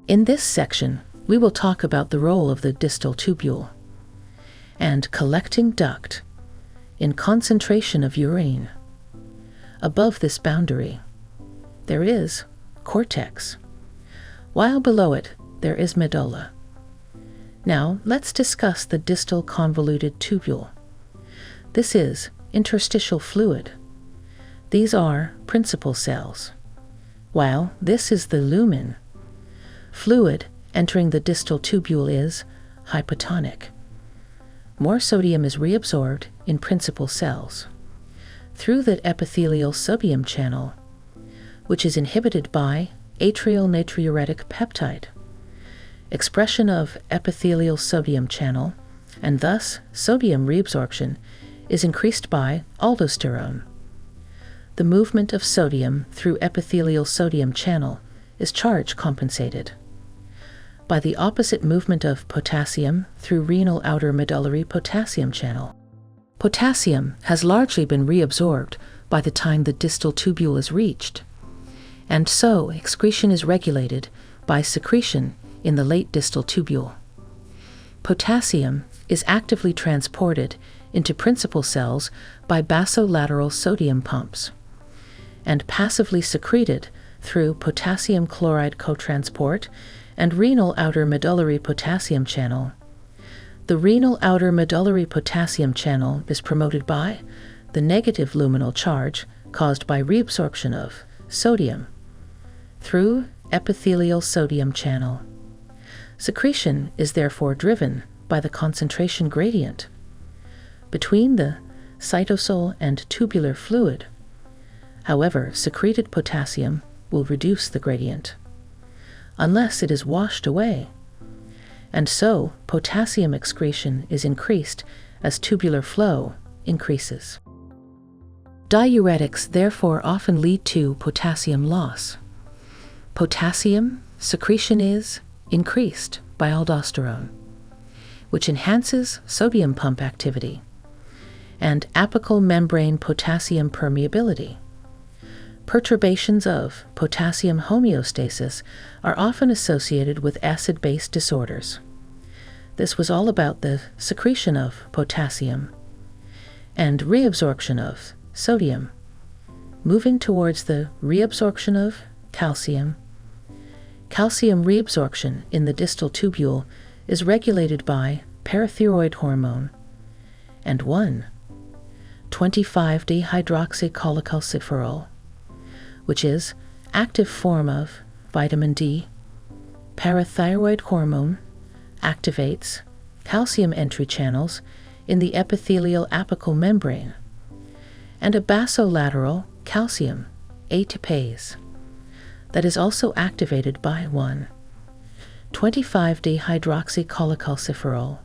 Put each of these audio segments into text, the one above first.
In this section, we will talk about the role of the distal tubule and collecting duct in concentration of urine. Above this boundary, there is cortex, while below it there is medulla. Now, let's discuss the distal convoluted tubule. This is interstitial fluid. These are principal cells, while this is the lumen. Fluid entering the distal tubule is hypotonic. More sodium is reabsorbed in principal cells through the epithelial sodium channel, which is inhibited by atrial natriuretic peptide. Expression of epithelial sodium channel, and thus sodium reabsorption, is increased by aldosterone. The movement of sodium through epithelial sodium channel is charge compensated by the opposite movement of potassium through renal outer medullary potassium channel. Potassium has largely been reabsorbed by the time the distal tubule is reached, and so excretion is regulated by secretion in the late distal tubule. Potassium is actively transported into principal cells by basolateral sodium pumps, and passively secreted through potassium chloride cotransport and renal outer medullary potassium channel. The renal outer medullary potassium channel is promoted by the negative luminal charge caused by reabsorption of sodium through epithelial sodium channel. Secretion is therefore driven by the concentration gradient between the cytosol and tubular fluid. However, secreted potassium will reduce the gradient unless it is washed away, and so potassium excretion is increased as tubular flow increases. Diuretics therefore often lead to potassium loss. Potassium secretion is increased by aldosterone, which enhances sodium pump activity and apical membrane potassium permeability. Perturbations of potassium homeostasis are often associated with acid-base disorders. This was all about the secretion of potassium and reabsorption of sodium, moving towards the reabsorption of calcium. Calcium reabsorption in the distal tubule is regulated by parathyroid hormone and 1,25-dehydroxycholecalciferol, which is active form of vitamin D. Parathyroid hormone activates calcium entry channels in the epithelial apical membrane, and a basolateral calcium ATPase that is also activated by 1,25-dehydroxycholecalciferol.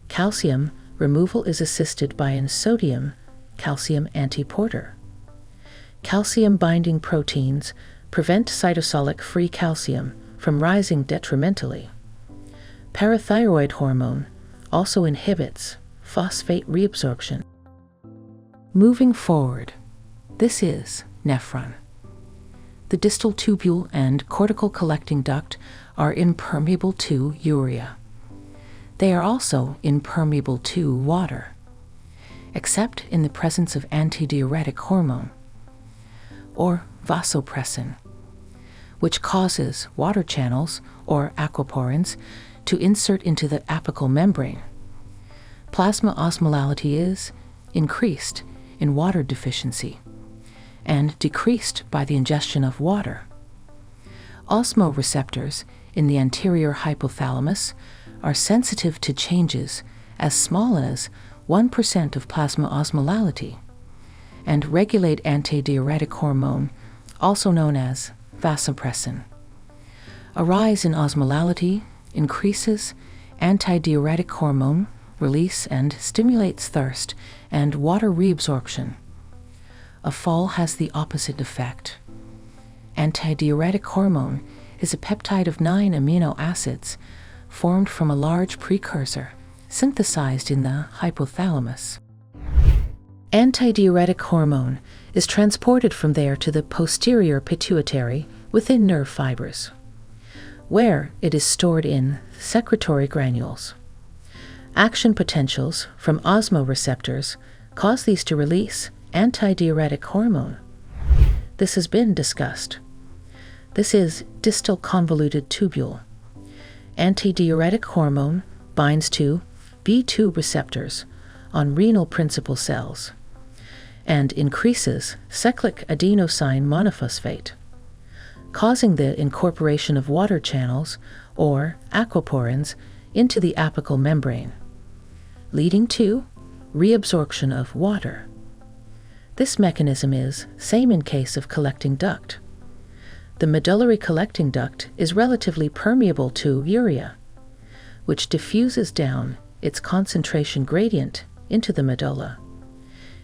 Calcium removal is assisted by an sodium calcium antiporter. Calcium-binding proteins prevent cytosolic free calcium from rising detrimentally. Parathyroid hormone also inhibits phosphate reabsorption. Moving forward, this is nephron. The distal tubule and cortical collecting duct are impermeable to urea. They are also impermeable to water, except in the presence of antidiuretic hormone, or vasopressin, which causes water channels, or aquaporins, to insert into the apical membrane. Plasma osmolarity is increased in water deficiency and decreased by the ingestion of water. Osmoreceptors in the anterior hypothalamus are sensitive to changes as small as 1% of plasma osmolality, and regulate antidiuretic hormone, also known as vasopressin. A rise in osmolality increases antidiuretic hormone release and stimulates thirst and water reabsorption. A fall has the opposite effect. Antidiuretic hormone is a peptide of 9 amino acids formed from a large precursor synthesized in the hypothalamus. Antidiuretic hormone is transported from there to the posterior pituitary within nerve fibers. where it is stored in secretory granules. Action potentials from osmoreceptors cause these to release antidiuretic hormone. This has been discussed. This is distal convoluted tubule. Antidiuretic hormone binds to B2 receptors on renal principal cells and increases cyclic adenosine monophosphate, causing the incorporation of water channels or aquaporins into the apical membrane, leading to reabsorption of water. This mechanism is same in case of collecting duct. The medullary collecting duct is relatively permeable to urea, which diffuses down its concentration gradient into the medulla,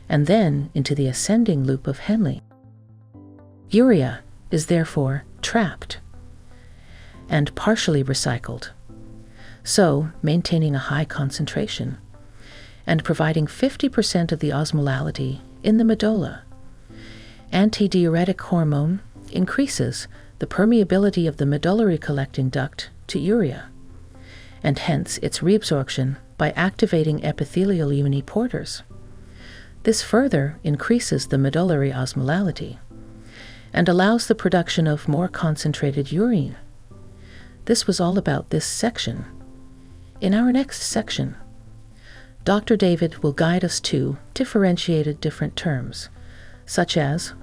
and then into the ascending loop of Henle. Urea is therefore trapped and partially recycled, so maintaining a high concentration and providing 50% of the osmolality in the medulla. Antidiuretic hormone increases the permeability of the medullary collecting duct to urea, and hence its reabsorption by activating epithelial uniporters. This further increases the medullary osmolality and allows the production of more concentrated urine. This was all about this section. In our next section, Dr. David will guide us to differentiated different terms, such as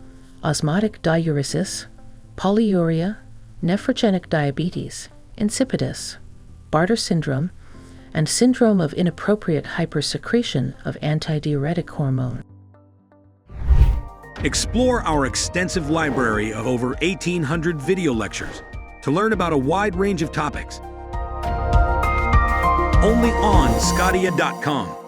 Osmotic Diuresis, Polyuria, Nephrogenic Diabetes Insipidus, Bartter Syndrome, and Syndrome of Inappropriate Hypersecretion of Antidiuretic Hormone. Explore our extensive library of over 1,800 video lectures to learn about a wide range of topics. Only on sqadia.com.